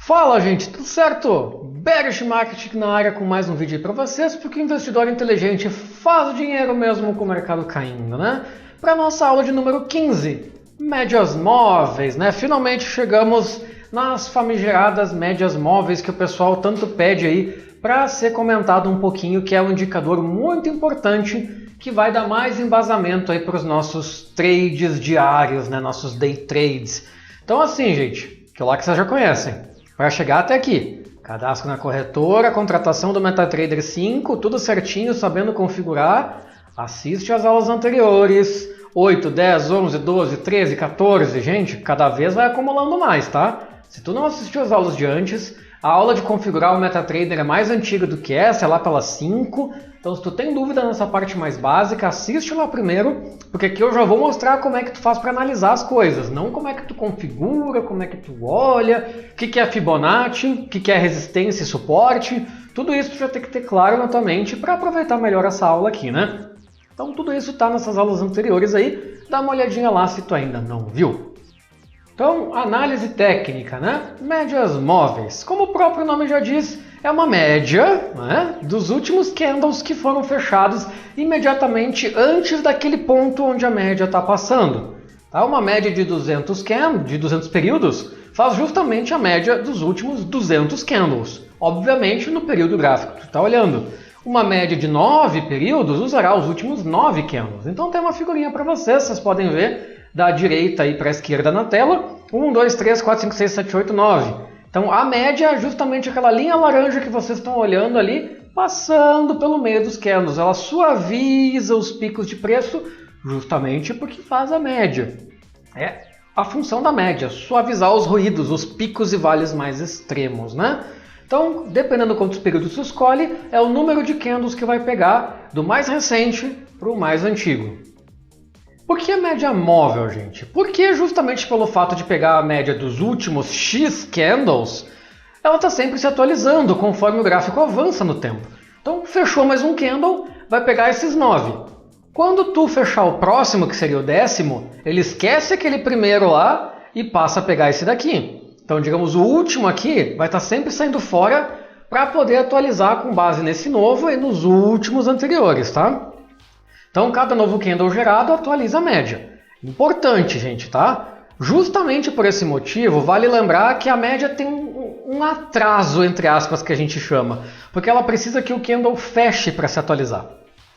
Fala, gente, tudo certo? Bearish Market na área com mais um vídeo aí para vocês, porque o investidor inteligente faz o dinheiro mesmo com o mercado caindo, né? Para nossa aula de número 15, médias móveis, né? Finalmente chegamos nas famigeradas médias móveis que o pessoal tanto pede aí para ser comentado um pouquinho, que é um indicador muito importante que vai dar mais embasamento aí para os nossos trades diários, né? Nossos day trades. Então assim, gente, que lá que vocês já conhecem. Para chegar até aqui, cadastro na corretora, contratação do MetaTrader 5, tudo certinho, sabendo configurar, assiste às aulas anteriores, 8, 10, 11, 12, 13, 14, gente, cada vez vai acumulando mais, tá? Se tu não assistiu às aulas de antes, a aula de configurar o MetaTrader é mais antiga do que essa, é lá pela 5, então se tu tem dúvida nessa parte mais básica, assiste lá primeiro, porque aqui eu já vou mostrar como é que tu faz para analisar as coisas, não como é que tu configura, como é que tu olha, o que é Fibonacci, o que é resistência e suporte, tudo isso tu já tem que ter claro na tua mente para aproveitar melhor essa aula aqui, né? Então tudo isso tá nessas aulas anteriores aí, dá uma olhadinha lá se tu ainda não viu. Então, análise técnica, né? Médias móveis. Como o próprio nome já diz, é uma média, né, dos últimos candles que foram fechados imediatamente antes daquele ponto onde a média está passando. Tá? Uma média de 200 períodos faz justamente a média dos últimos 200 candles. Obviamente, no período gráfico que tu está olhando. Uma média de 9 períodos usará os últimos 9 candles. Então tem uma figurinha para vocês podem ver da direita para a esquerda na tela. 1, 2, 3, 4, 5, 6, 7, 8, 9. Então a média é justamente aquela linha laranja que vocês estão olhando ali, passando pelo meio dos candles. Ela suaviza os picos de preço justamente porque faz a média. É a função da média, suavizar os ruídos, os picos e vales mais extremos, né? Então, dependendo de quantos períodos você escolhe, é o número de candles que vai pegar do mais recente para o mais antigo. Por que a média móvel, gente? Porque justamente pelo fato de pegar a média dos últimos X candles, ela está sempre se atualizando conforme o gráfico avança no tempo. Então, fechou mais um candle, vai pegar esses 9. Quando tu fechar o próximo, que seria o 10º, ele esquece aquele primeiro lá e passa a pegar esse daqui. Então, digamos, o último aqui vai estar sempre saindo fora para poder atualizar com base nesse novo e nos últimos anteriores, tá? Então, cada novo candle gerado atualiza a média. Importante, gente, tá? Justamente por esse motivo, vale lembrar que a média tem um atraso, entre aspas, que a gente chama. Porque ela precisa que o candle feche para se atualizar.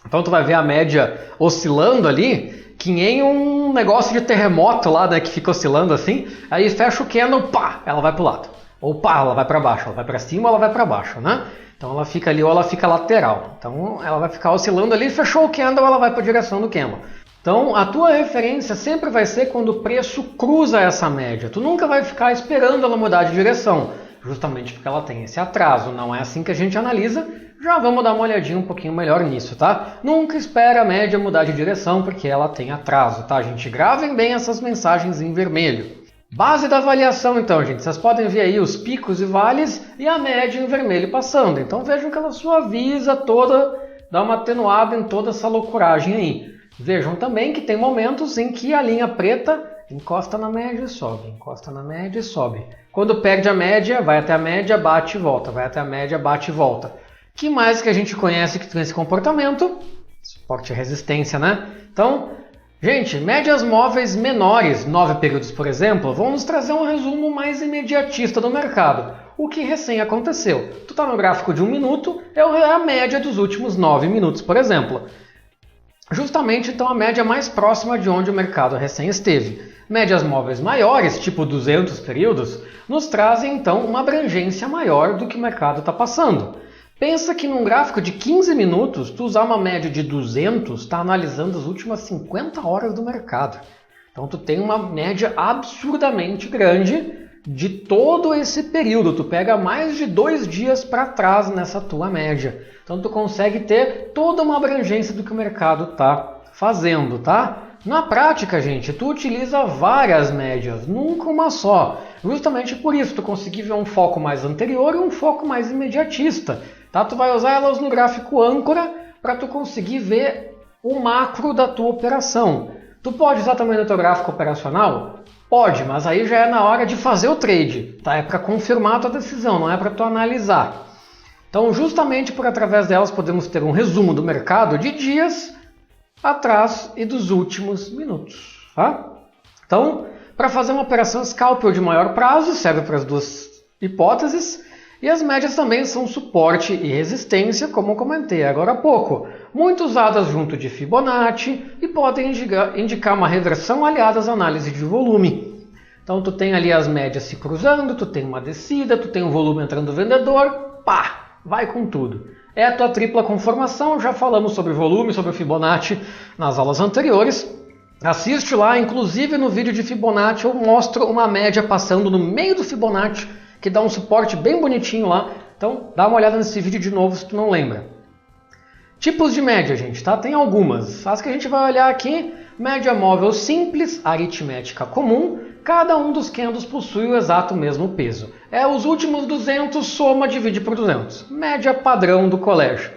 Então, tu vai ver a média oscilando ali, que nem um negócio de terremoto lá, né, que fica oscilando assim. Aí fecha o candle, pá, ela vai para o lado. Ou pá, ela vai para baixo. Ela vai para cima ou ela vai para baixo, né? Então ela fica ali ou ela fica lateral. Então ela vai ficar oscilando ali, fechou o candle, ela vai para a direção do candle. Então a tua referência sempre vai ser quando o preço cruza essa média. Tu nunca vai ficar esperando ela mudar de direção, justamente porque ela tem esse atraso. Não é assim que a gente analisa. Já vamos dar uma olhadinha um pouquinho melhor nisso, tá? Nunca espere a média mudar de direção porque ela tem atraso, tá, gente? Gravem bem essas mensagens em vermelho. Base da avaliação, então, gente. Vocês podem ver aí os picos e vales e a média em vermelho passando. Então vejam que ela suaviza toda, dá uma atenuada em toda essa loucuragem aí. Vejam também que tem momentos em que a linha preta encosta na média e sobe, encosta na média e sobe. Quando perde a média, vai até a média, bate e volta, vai até a média, bate e volta. Que mais que a gente conhece que tem esse comportamento? Suporte e resistência, né? Então, gente, médias móveis menores, 9 períodos, por exemplo, vão nos trazer um resumo mais imediatista do mercado. O que recém aconteceu. Tu está no gráfico de 1 minuto, é a média dos últimos 9 minutos, por exemplo. Justamente, então, a média mais próxima de onde o mercado recém esteve. Médias móveis maiores, tipo 200 períodos, nos trazem, então, uma abrangência maior do que o mercado está passando. Pensa que num gráfico de 15 minutos, tu usar uma média de 200, está analisando as últimas 50 horas do mercado. Então tu tem uma média absurdamente grande de todo esse período. Tu pega mais de 2 dias para trás nessa tua média. Então tu consegue ter toda uma abrangência do que o mercado está fazendo, tá? Na prática, gente, tu utiliza várias médias, nunca uma só. Justamente por isso, tu conseguir ver um foco mais anterior e um foco mais imediatista. Tá? Tu vai usar elas no gráfico âncora para tu conseguir ver o macro da tua operação. Tu pode usar também no teu gráfico operacional? Pode, mas aí já é na hora de fazer o trade, tá? É para confirmar a tua decisão, não é para tu analisar. Então, justamente por através delas podemos ter um resumo do mercado de dias atrás e dos últimos minutos, tá? Então, para fazer uma operação scalp ou de maior prazo, serve para as duas hipóteses. E as médias também são suporte e resistência, como comentei agora há pouco, muito usadas junto de Fibonacci e podem indicar uma reversão aliadas à análise de volume. Então tu tem ali as médias se cruzando, tu tem uma descida, tu tem um volume entrando vendedor, pá, vai com tudo. É a tua tripla conformação, já falamos sobre volume, sobre Fibonacci nas aulas anteriores. Assiste lá, inclusive no vídeo de Fibonacci eu mostro uma média passando no meio do Fibonacci, que dá um suporte bem bonitinho lá. Então, dá uma olhada nesse vídeo de novo se tu não lembra. Tipos de média, gente, tá? Tem algumas. As que a gente vai olhar aqui, média móvel simples, aritmética comum. Cada um dos candles possui o exato mesmo peso. É os últimos 200, soma, divide por 200. Média padrão do colégio.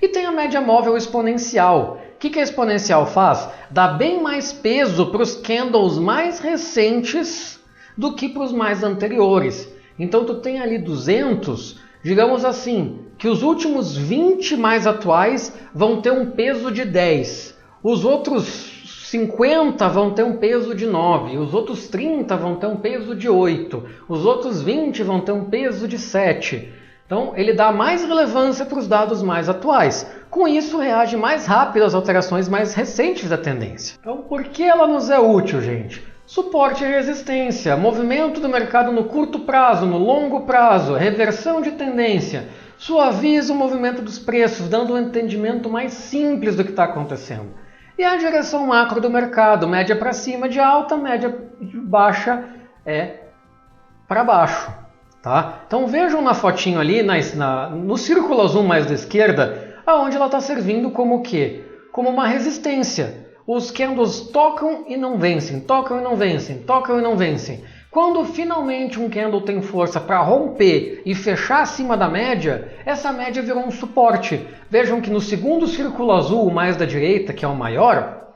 E tem a média móvel exponencial. O que a exponencial faz? Dá bem mais peso para os candles mais recentes do que para os mais anteriores. Então tu tem ali 200, digamos assim, que os últimos 20 mais atuais vão ter um peso de 10. Os outros 50 vão ter um peso de 9. Os outros 30 vão ter um peso de 8. Os outros 20 vão ter um peso de 7. Então ele dá mais relevância para os dados mais atuais. Com isso reage mais rápido às alterações mais recentes da tendência. Então por que ela nos é útil, gente? Suporte e resistência, movimento do mercado no curto prazo, no longo prazo, reversão de tendência, suaviza o movimento dos preços, dando um entendimento mais simples do que está acontecendo. E a direção macro do mercado, média para cima de alta, média de baixa é para baixo. Tá? Então vejam na fotinho ali, no círculo azul mais da esquerda, aonde ela está servindo como o quê? Como uma resistência. Os candles tocam e não vencem, tocam e não vencem, tocam e não vencem. Quando finalmente um candle tem força para romper e fechar acima da média, essa média virou um suporte. Vejam que no segundo círculo azul, o mais da direita, que é o maior,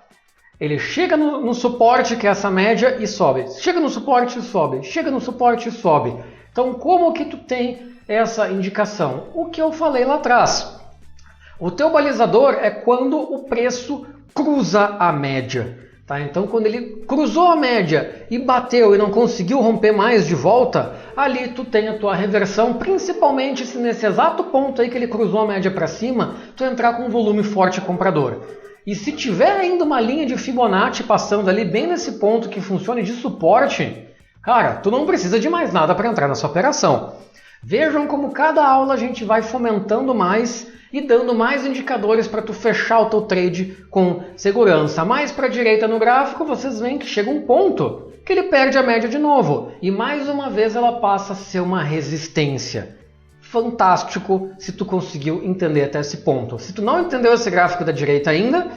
ele chega no suporte, que é essa média, e sobe. Chega no suporte e sobe, chega no suporte e sobe. Então como que tu tem essa indicação? O que eu falei lá atrás. O teu balizador é quando o preço cruza a média. Tá? Então quando ele cruzou a média e bateu e não conseguiu romper mais de volta, ali tu tem a tua reversão, principalmente se nesse exato ponto aí que ele cruzou a média para cima, tu entrar com um volume forte comprador. E se tiver ainda uma linha de Fibonacci passando ali bem nesse ponto que funcione de suporte, cara, tu não precisa de mais nada para entrar nessa operação. Vejam como cada aula a gente vai fomentando mais e dando mais indicadores para tu fechar o teu trade com segurança. Mais para a direita no gráfico, vocês veem que chega um ponto que ele perde a média de novo. E mais uma vez ela passa a ser uma resistência. Fantástico se tu conseguiu entender até esse ponto. Se tu não entendeu esse gráfico da direita ainda,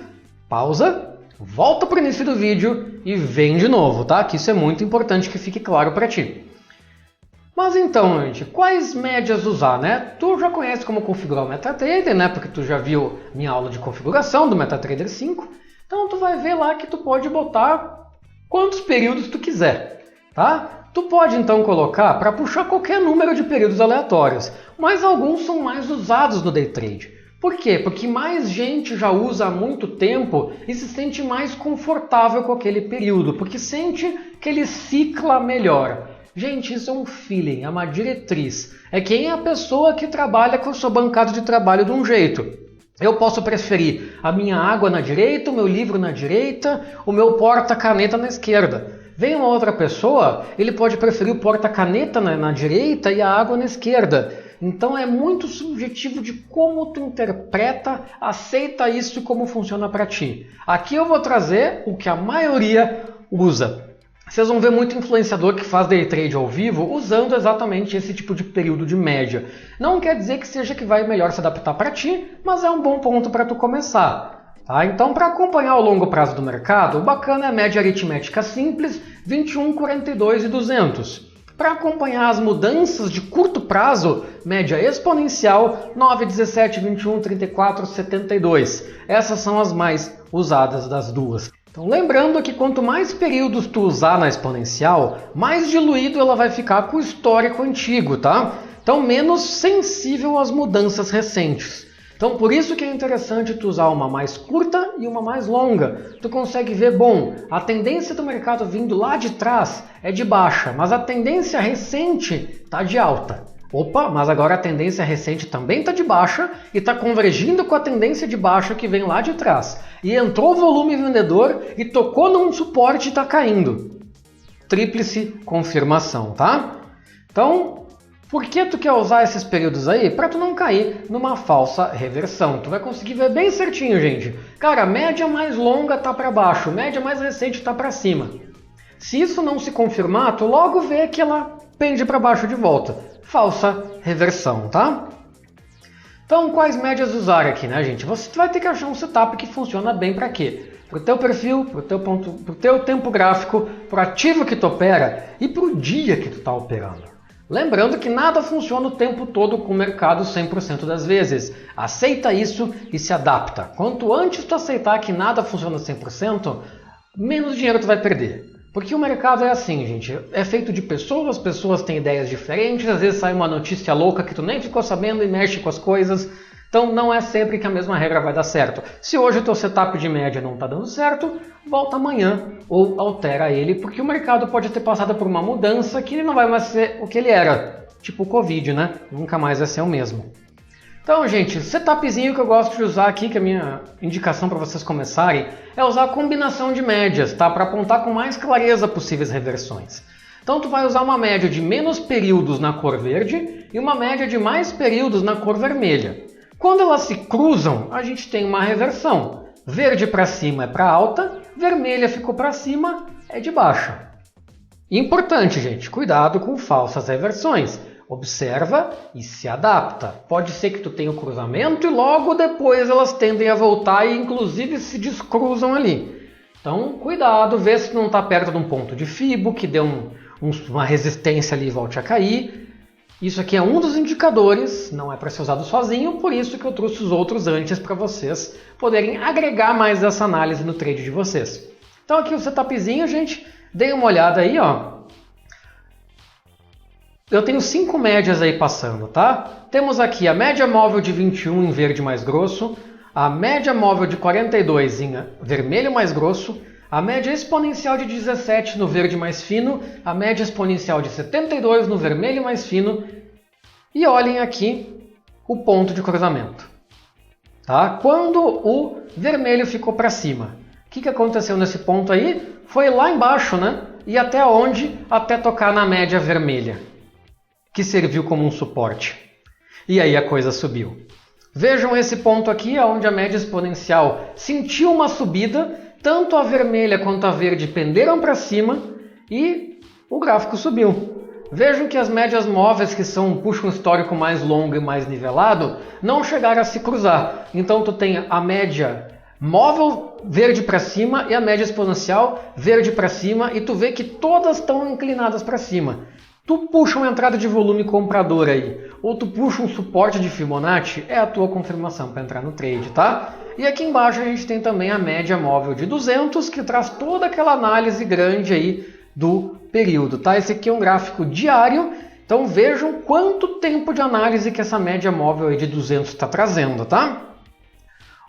pausa, volta para o início do vídeo e vem de novo, tá? Que isso é muito importante que fique claro para ti. Mas então, gente, quais médias usar, né? Tu já conhece como configurar o MetaTrader, né? Porque tu já viu minha aula de configuração do MetaTrader 5. Então tu vai ver lá que tu pode botar quantos períodos tu quiser, tá? Tu pode então colocar para puxar qualquer número de períodos aleatórios, mas alguns são mais usados no day trade. Por quê? Porque mais gente já usa há muito tempo e se sente mais confortável com aquele período, porque sente que ele cicla melhor. Gente, isso é um feeling, é uma diretriz. É quem é a pessoa que trabalha com a sua bancada de trabalho de um jeito. Eu posso preferir a minha água na direita, o meu livro na direita, o meu porta-caneta na esquerda. Vem uma outra pessoa, ele pode preferir o porta-caneta na direita e a água na esquerda. Então é muito subjetivo de como tu interpreta, aceita isso e como funciona para ti. Aqui eu vou trazer o que a maioria usa. Vocês vão ver muito influenciador que faz day trade ao vivo usando exatamente esse tipo de período de média. Não quer dizer que seja que vai melhor se adaptar para ti, mas é um bom ponto para tu começar. Tá? Então, para acompanhar o longo prazo do mercado, o bacana é a média aritmética simples, 21, 42 e 200. Para acompanhar as mudanças de curto prazo, média exponencial, 9, 17, 21, 34, 72. Essas são as mais usadas das duas. Então lembrando que quanto mais períodos tu usar na exponencial, mais diluído ela vai ficar com o histórico antigo, tá? Então menos sensível às mudanças recentes. Então por isso que é interessante tu usar uma mais curta e uma mais longa. Tu consegue ver, bom, a tendência do mercado vindo lá de trás é de baixa, mas a tendência recente está de alta. Opa, mas agora a tendência recente também está de baixa e está convergindo com a tendência de baixa que vem lá de trás. E entrou o volume vendedor e tocou num suporte e está caindo. Tríplice confirmação, tá? Então, por que tu quer usar esses períodos aí? Para tu não cair numa falsa reversão. Tu vai conseguir ver bem certinho, gente. Cara, a média mais longa está para baixo, a média mais recente está para cima. Se isso não se confirmar, tu logo vê que ela pende para baixo de volta. Falsa reversão, tá? Então, quais médias usar aqui, né, gente? Você vai ter que achar um setup que funciona bem para quê? Para o teu perfil, para o teu tempo gráfico, para o ativo que tu opera e para o dia que tu está operando. Lembrando que nada funciona o tempo todo com o mercado 100% das vezes. Aceita isso e se adapta. Quanto antes tu aceitar que nada funciona 100%, menos dinheiro tu vai perder. Porque o mercado é assim, gente, é feito de pessoas, pessoas têm ideias diferentes, às vezes sai uma notícia louca que tu nem ficou sabendo e mexe com as coisas. Então não é sempre que a mesma regra vai dar certo. Se hoje o teu setup de média não está dando certo, volta amanhã ou altera ele, porque o mercado pode ter passado por uma mudança que ele não vai mais ser o que ele era. Tipo o Covid, né? Nunca mais vai ser o mesmo. Então, gente, setupzinho que eu gosto de usar aqui, que é a minha indicação para vocês começarem, é usar a combinação de médias, tá? Para apontar com mais clareza possíveis reversões. Então, tu vai usar uma média de menos períodos na cor verde e uma média de mais períodos na cor vermelha. Quando elas se cruzam, a gente tem uma reversão. Verde para cima é para alta, vermelha ficou para cima, é de baixa. Importante, gente, cuidado com falsas reversões. Observa e se adapta. Pode ser que tu tenha o cruzamento e logo depois elas tendem a voltar e inclusive se descruzam ali. Então, cuidado, vê se não está perto de um ponto de fibo, que deu uma resistência ali e volte a cair. Isso aqui é um dos indicadores, não é para ser usado sozinho, por isso que eu trouxe os outros antes para vocês poderem agregar mais essa análise no trade de vocês. Então aqui o setupzinho, gente, dê uma olhada aí, ó. Eu tenho 5 médias aí passando, tá? Temos aqui a média móvel de 21 em verde mais grosso, a média móvel de 42 em vermelho mais grosso, a média exponencial de 17 no verde mais fino, a média exponencial de 72 no vermelho mais fino e olhem aqui o ponto de cruzamento. Tá? Quando o vermelho ficou para cima, o que aconteceu nesse ponto aí? Foi lá embaixo, né? E até onde? Até tocar na média vermelha, que serviu como um suporte. E aí a coisa subiu. Vejam esse ponto aqui, onde a média exponencial sentiu uma subida, tanto a vermelha quanto a verde penderam para cima e o gráfico subiu. Vejam que as médias móveis, que puxam um histórico mais longo e mais nivelado, não chegaram a se cruzar. Então tu tem a média móvel verde para cima e a média exponencial verde para cima e tu vê que todas estão inclinadas para cima. Tu puxa uma entrada de volume comprador aí, ou tu puxa um suporte de Fibonacci, é a tua confirmação para entrar no trade, tá? E aqui embaixo a gente tem também a média móvel de 200, que traz toda aquela análise grande aí do período, tá? Esse aqui é um gráfico diário, então vejam quanto tempo de análise que essa média móvel aí de 200 está trazendo, tá?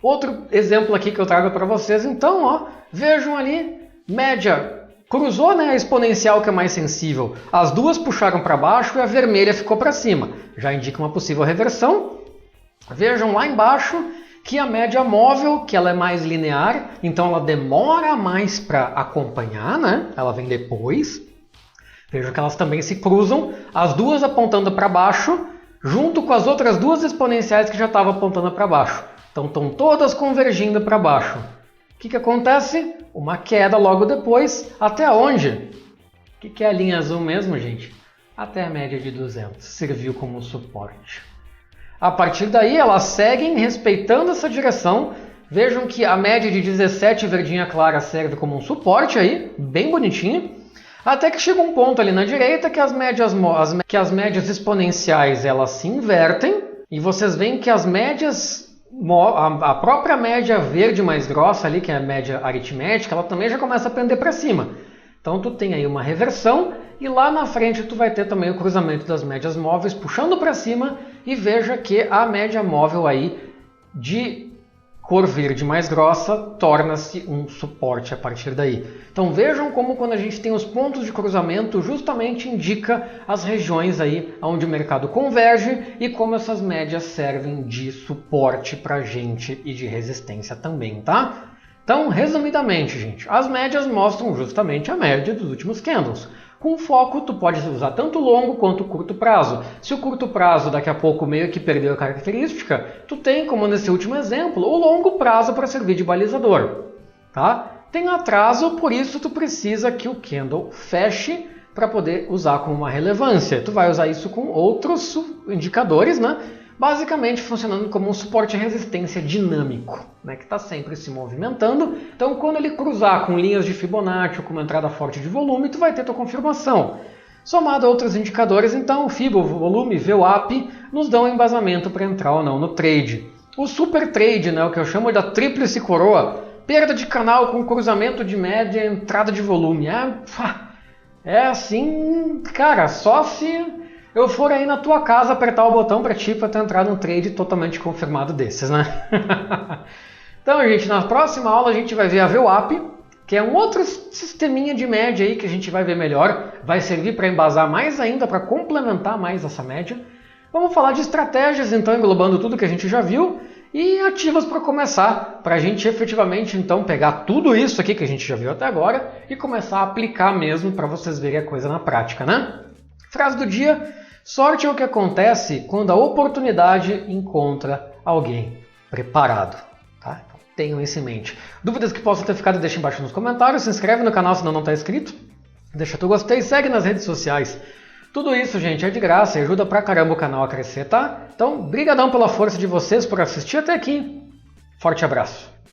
Outro exemplo aqui que eu trago para vocês, então, ó, vejam ali, média cruzou, né, a exponencial, que é mais sensível. As duas puxaram para baixo e a vermelha ficou para cima. Já indica uma possível reversão. Vejam lá embaixo que a média móvel, que ela é mais linear, então ela demora mais para acompanhar, né? Ela vem depois. Vejam que elas também se cruzam, as duas apontando para baixo, junto com as outras duas exponenciais que já estavam apontando para baixo. Então estão todas convergindo para baixo. O que acontece? Uma queda logo depois, até onde? O que é a linha azul mesmo, gente? Até a média de 200, serviu como suporte. A partir daí, elas seguem respeitando essa direção. Vejam que a média de 17 verdinha clara serve como um suporte aí, bem bonitinho. Até que chega um ponto ali na direita que as médias exponenciais elas se invertem. E vocês veem que as médias a própria média verde mais grossa ali, que é a média aritmética, ela também já começa a pender para cima. Então tu tem aí uma reversão e lá na frente tu vai ter também o cruzamento das médias móveis puxando para cima e veja que a média móvel aí de cor verde mais grossa torna-se um suporte a partir daí. Então vejam como quando a gente tem os pontos de cruzamento justamente indica as regiões aí onde o mercado converge e como essas médias servem de suporte para a gente e de resistência também, tá? Então, resumidamente, gente, as médias mostram justamente a média dos últimos candles. Com foco, tu pode usar tanto longo quanto curto prazo. Se o curto prazo daqui a pouco meio que perdeu a característica, tu tem, como nesse último exemplo, o longo prazo para servir de balizador. Tá? Tem atraso, por isso tu precisa que o candle feche para poder usar como uma relevância. Tu vai usar isso com outros indicadores, né? Basicamente funcionando como um suporte e resistência dinâmico, né, que está sempre se movimentando. Então, quando ele cruzar com linhas de Fibonacci ou com uma entrada forte de volume, tu vai ter tua confirmação. Somado a outros indicadores, então, o Fibo, o volume, VWAP, nos dão embasamento para entrar ou não no trade. O super trade, né, o que eu chamo da tríplice coroa, perda de canal com cruzamento de média e entrada de volume. É assim, cara, só se eu for aí na tua casa apertar o botão para ti para tu entrar num trade totalmente confirmado desses, né? Então, gente, na próxima aula a gente vai ver a VWAP, que é um outro sisteminha de média aí que a gente vai ver melhor. Vai servir para embasar mais ainda, para complementar mais essa média. Vamos falar de estratégias, então, englobando tudo que a gente já viu. E ativas para começar, para a gente efetivamente, então, pegar tudo isso aqui que a gente já viu até agora e começar a aplicar mesmo para vocês verem a coisa na prática, né? Frase do dia: sorte é o que acontece quando a oportunidade encontra alguém preparado. Tá? Então, tenham isso em mente. Dúvidas que possam ter ficado, deixa embaixo nos comentários. Se inscreve no canal se não está inscrito. Deixa teu gostei, segue nas redes sociais. Tudo isso, gente, é de graça e ajuda pra caramba o canal a crescer, tá? Então, brigadão pela força de vocês por assistir até aqui. Forte abraço.